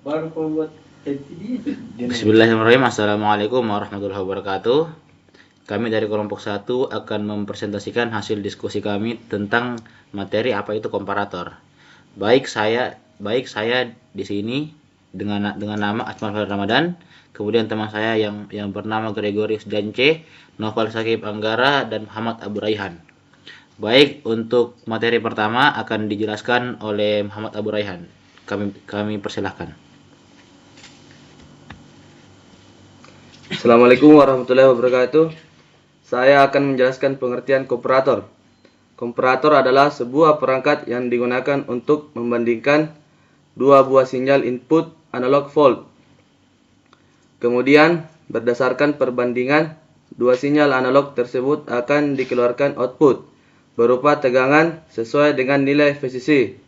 Bismillahirrahmanirrahim. Assalamualaikum warahmatullahi wabarakatuh. Kami dari kelompok 1 akan mempresentasikan hasil diskusi kami tentang materi apa itu komparator. Baik saya di sini dengan nama Akmal Fahri Ramadan, kemudian teman saya yang bernama Gregorius Dance, Noval Sakib Anggara, dan Muhammad Abu Raihan. Baik, untuk materi pertama akan dijelaskan oleh Muhammad Abu Raihan. Kami persilahkan. Assalamualaikum warahmatullahi wabarakatuh. Saya akan menjelaskan pengertian komparator. Komparator adalah sebuah perangkat yang digunakan untuk membandingkan dua buah sinyal input analog volt. Kemudian, berdasarkan perbandingan, dua sinyal analog tersebut akan dikeluarkan output berupa tegangan sesuai dengan nilai VCC.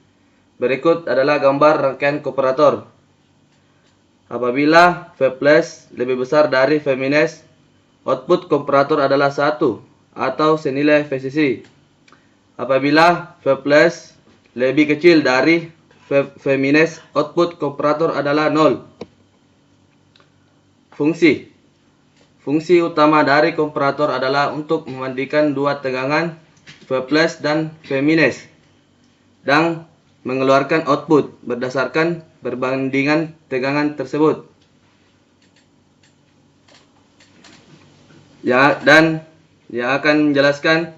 Berikut adalah gambar rangkaian komparator. Apabila V plus lebih besar dari V minus, output komparator adalah 1 atau senilai VCC. Apabila V plus lebih kecil dari V minus, output komparator adalah 0. Fungsi utama dari komparator adalah untuk membandingkan dua tegangan V plus dan V minus dan mengeluarkan output berdasarkan perbandingan tegangan tersebut. Dan yang akan menjelaskan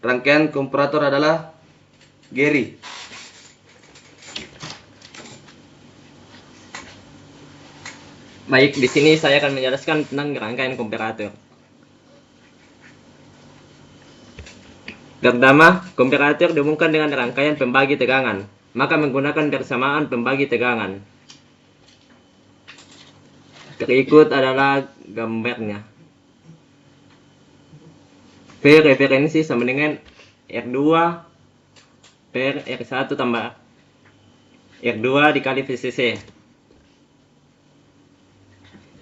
rangkaian komparator adalah Gary. Baik, di sini saya akan menjelaskan tentang rangkaian komparator. Pertama, komparator dihubungkan dengan rangkaian pembagi tegangan, maka menggunakan persamaan pembagi tegangan. Berikut adalah gambarnya. V referensi sama dengan R2 per R1 tambah R2 dikali VCC.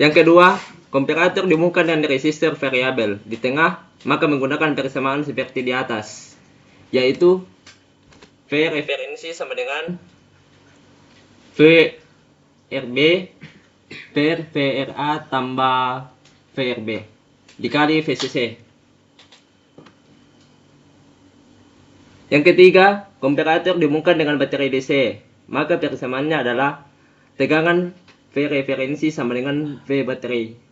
Yang kedua, komparator dihubungkan dengan resistor variabel di tengah, maka menggunakan persamaan seperti di atas, yaitu V referensi sama dengan VRB per VRA tambah VRB dikali VCC. Yang ketiga, komparator dihubungkan dengan baterai DC, maka persamaannya adalah tegangan V referensi sama dengan V baterai.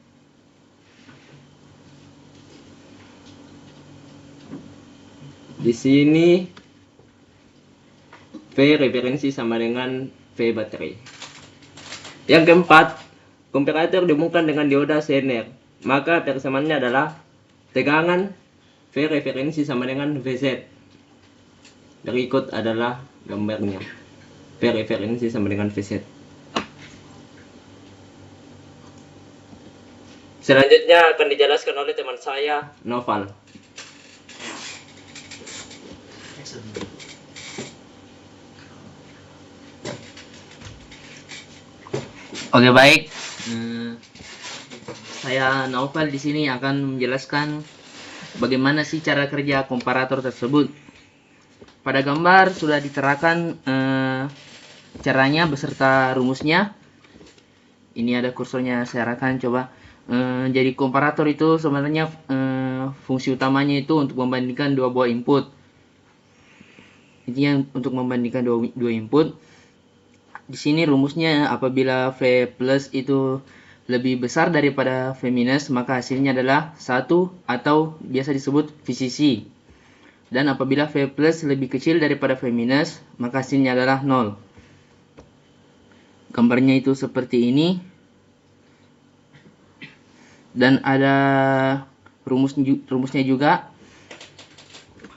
Di sini V referensi sama dengan V baterai. Yang keempat, komparator dihubungkan dengan dioda Zener, maka persamaannya adalah tegangan V referensi sama dengan VZ. Berikut adalah gambarnya. V referensi sama dengan VZ. Selanjutnya akan dijelaskan oleh teman saya, Noval. Oke, baik. Saya Noval di sini akan menjelaskan bagaimana sih cara kerja komparator tersebut. Pada gambar sudah diterakan caranya beserta rumusnya. Ini ada kursornya, saya arahkan coba. Jadi komparator itu sebenarnya fungsi utamanya itu untuk membandingkan dua buah input. Intinya untuk membandingkan dua input. Di sini rumusnya, apabila V plus itu lebih besar daripada V minus, maka hasilnya adalah 1 atau biasa disebut VCC. Dan apabila V plus lebih kecil daripada V minus, maka hasilnya adalah 0. Gambarnya itu seperti ini. Dan ada rumusnya juga.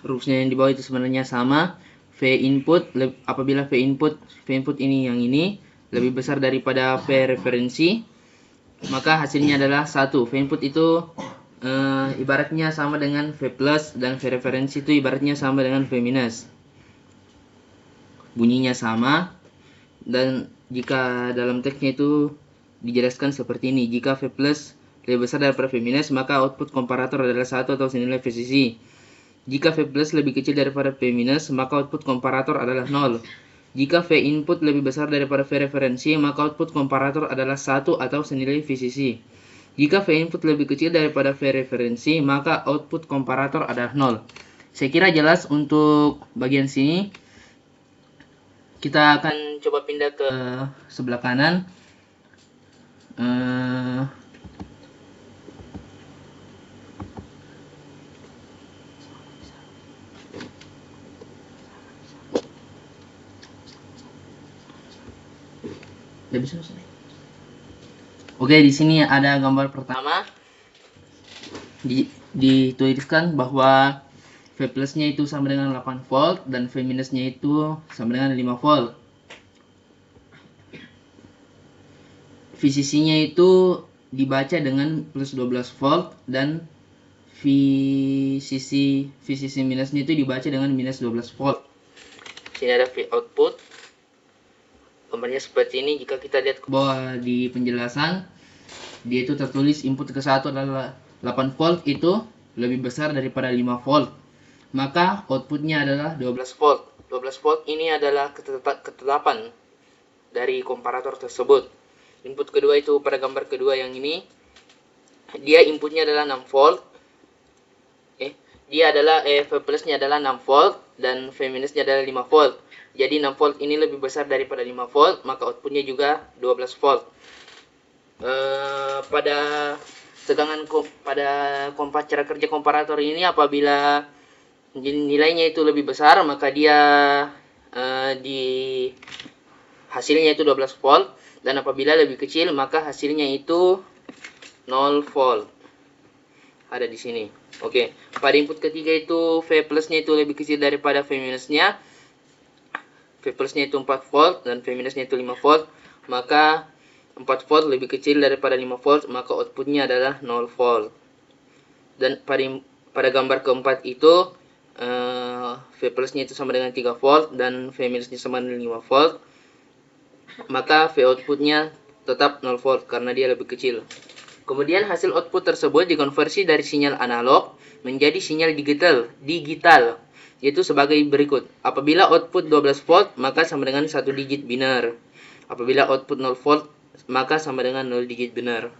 Rumusnya yang di bawah itu sebenarnya sama. V input, apabila V input ini yang ini lebih besar daripada V referensi, maka hasilnya adalah 1. V input itu ibaratnya sama dengan V plus, dan V referensi itu ibaratnya sama dengan V minus. Bunyinya sama, dan jika dalam teksnya itu dijelaskan seperti ini. Jika V plus lebih besar daripada V minus, maka output komparator adalah 1 atau senilai VCC. Jika V plus lebih kecil daripada V minus, maka output komparator adalah 0. Jika V input lebih besar daripada V referensi, maka output komparator adalah 1 atau senilai VCC. Jika V input lebih kecil daripada V referensi, maka output komparator adalah 0. Saya kira jelas untuk bagian sini. Kita akan coba pindah ke sebelah kanan. Oke, di sini ada gambar pertama. Dituliskan bahwa V plusnya itu sama dengan 8 volt dan V minusnya itu sama dengan 5 volt. VCC-nya itu dibaca dengan plus 12 volt dan VCC minusnya itu dibaca dengan minus 12 volt. Sini ada V output. Gambarnya seperti ini. Jika kita lihat ke bawah di penjelasan, dia itu tertulis input ke satu adalah 8 volt itu lebih besar daripada 5 volt. Maka outputnya adalah 12 volt. 12 volt ini adalah ketetapan dari komparator tersebut. Input kedua itu pada gambar kedua yang ini, dia inputnya adalah 6 volt. Dia adalah V plusnya adalah 6 volt dan V minusnya adalah 5 volt. Jadi 6 volt ini lebih besar daripada 5 volt, maka outputnya juga 12 volt. Pada cara kerja komparator ini, apabila nilainya itu lebih besar, maka dia di hasilnya itu 12 volt, dan apabila lebih kecil maka hasilnya itu 0 volt. Ada di sini. Oke, pada input ketiga itu V plusnya itu lebih kecil daripada V minusnya. V plusnya itu 4 volt dan V minusnya itu 5 volt, maka 4 volt lebih kecil daripada 5 volt, maka outputnya adalah 0 volt. Dan pada gambar keempat itu V plusnya itu sama dengan 3 volt dan V minusnya sama dengan 5 volt, maka V outputnya tetap 0 volt karena dia lebih kecil. Kemudian hasil output tersebut dikonversi dari sinyal analog menjadi sinyal digital, yaitu sebagai berikut. Apabila output 12 volt, maka sama dengan 1 digit biner. Apabila output 0 volt, maka sama dengan 0 digit biner.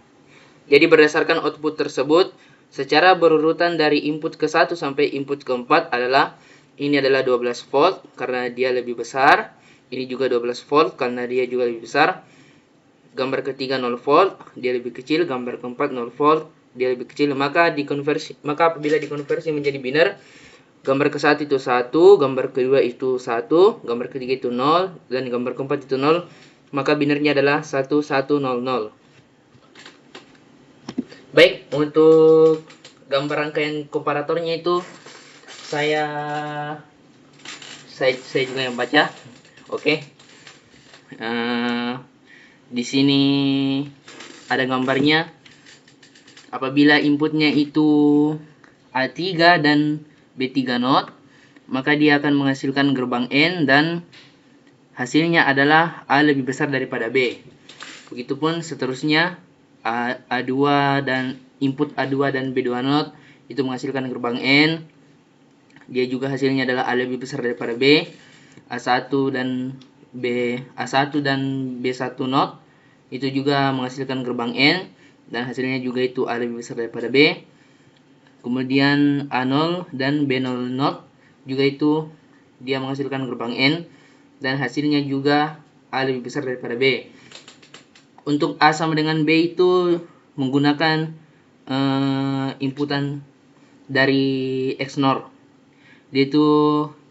Jadi berdasarkan output tersebut, secara berurutan dari input ke 1 sampai input ke 4 adalah, ini adalah 12 volt karena dia lebih besar, ini juga 12 volt karena dia juga lebih besar. Gambar ketiga 0 volt, dia lebih kecil. Gambar keempat 0 volt, dia lebih kecil. Maka apabila dikonversi menjadi biner, gambar ke-1 itu 1, gambar kedua itu 1, gambar ketiga itu 0, dan gambar keempat itu 0, maka binernya adalah 1100. Baik, untuk gambar rangkaian komparatornya itu saya juga yang baca. Oke. Di sini ada gambarnya. Apabila inputnya itu A3 dan B3 not, maka dia akan menghasilkan gerbang N dan hasilnya adalah A lebih besar daripada B. Begitupun seterusnya, A2 dan input A2 dan B2 not itu menghasilkan gerbang N. Dia juga hasilnya adalah A lebih besar daripada B. A1 dan B1 not itu juga menghasilkan gerbang N dan hasilnya juga itu A lebih besar daripada B. Kemudian A0 dan B0 not juga itu dia menghasilkan gerbang N dan hasilnya juga A lebih besar daripada B. Untuk A sama dengan B itu menggunakan inputan dari XNOR. Dia itu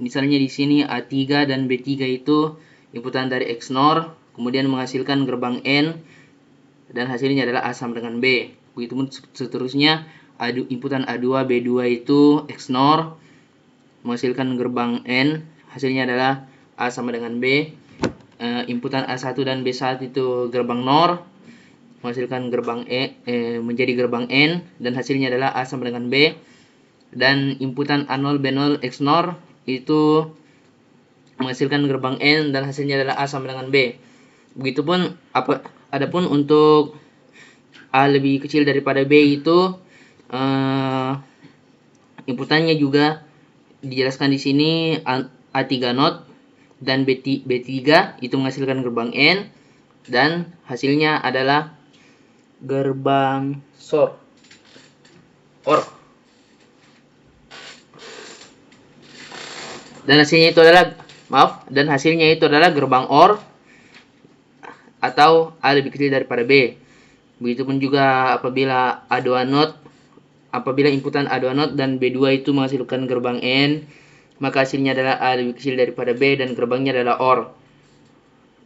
misalnya di sini A3 dan B3 itu inputan dari XNOR, kemudian menghasilkan gerbang N dan hasilnya adalah A sama dengan B. Begitupun seterusnya, inputan A2, B2 itu XNOR menghasilkan gerbang N, hasilnya adalah A sama dengan B. Inputan A1 dan B1 itu gerbang NOR menghasilkan gerbang menjadi gerbang N dan hasilnya adalah A sama dengan B. Dan inputan A0, B0, XNOR itu menghasilkan gerbang N dan hasilnya adalah A sama dengan B. Begitupun adapun untuk A lebih kecil daripada B itu inputannya juga dijelaskan di sini A3 not dan B3 itu menghasilkan gerbang N, dan hasilnya adalah gerbang OR. Dan hasilnya itu adalah gerbang OR atau A lebih kecil daripada B. Begitupun juga apabila apabila inputan A2 not dan B2 itu menghasilkan gerbang N, maka hasilnya adalah A lebih kecil daripada B dan gerbangnya adalah OR.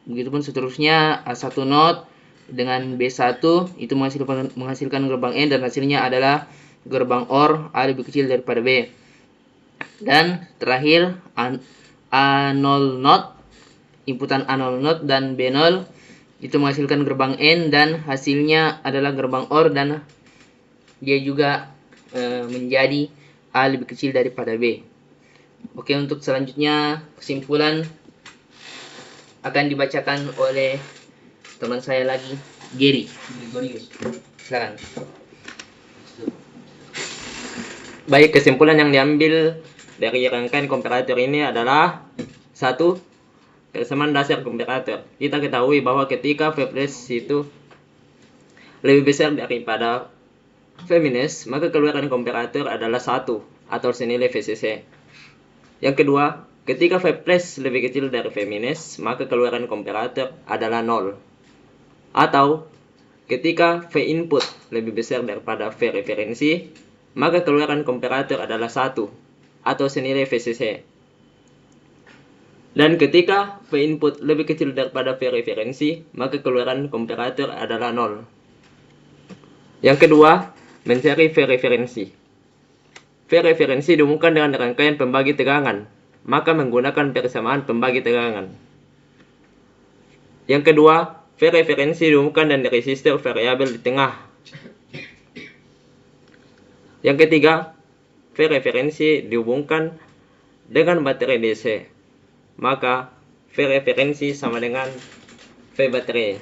Begitupun seterusnya A1 not dengan B1 itu menghasilkan gerbang N dan hasilnya adalah gerbang OR A lebih kecil daripada B. Dan terakhir A0 not, inputan A0 not dan B0 itu menghasilkan gerbang N dan hasilnya adalah gerbang OR dan dia juga menjadi A lebih kecil daripada B. Oke, untuk selanjutnya kesimpulan akan dibacakan oleh teman saya lagi, Gary. Silakan. Baik, kesimpulan yang diambil dari rangkaian komparator ini adalah: 1. Persamaan dasar komparator. Kita ketahui bahwa ketika V plus itu lebih besar daripada V minus, maka keluaran komparator adalah 1 atau senilai VCC. Yang kedua, ketika V plus lebih kecil dari V minus, maka keluaran komparator adalah 0. Atau ketika V input lebih besar daripada V referensi, maka keluaran komparator adalah 1 atau senilai VCC. Dan ketika V input lebih kecil daripada V referensi, maka keluaran komparator adalah 0. Yang kedua, mencari V referensi. V referensi diumumkan dengan rangkaian pembagi tegangan, maka menggunakan persamaan pembagi tegangan. Yang kedua, V referensi diumumkan dengan resistor variabel di tengah. Yang ketiga, V referensi dihubungkan dengan baterai DC, maka V referensi sama dengan V baterai.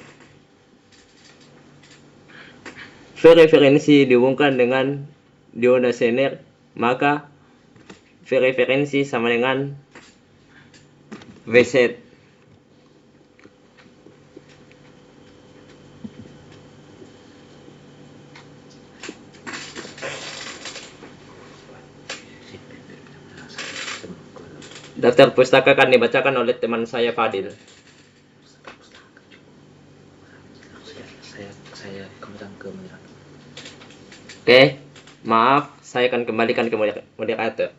V referensi dihubungkan dengan dioda Zener, maka V referensi sama dengan VZ. Daftar pustaka akan dibacakan oleh teman saya Fadil. Saya kembali ke moderator. Oke, maaf, saya akan kembalikan ke moderator.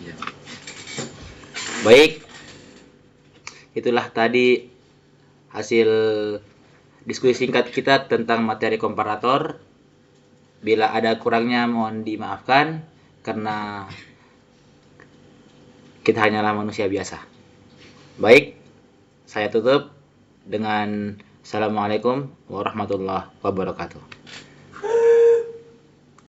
Ya. Baik, Itulah tadi hasil diskusi singkat kita tentang materi komparator. Bila ada kurangnya mohon dimaafkan karena kita hanyalah manusia biasa. Baik, saya tutup dengan Assalamualaikum warahmatullahi wabarakatuh.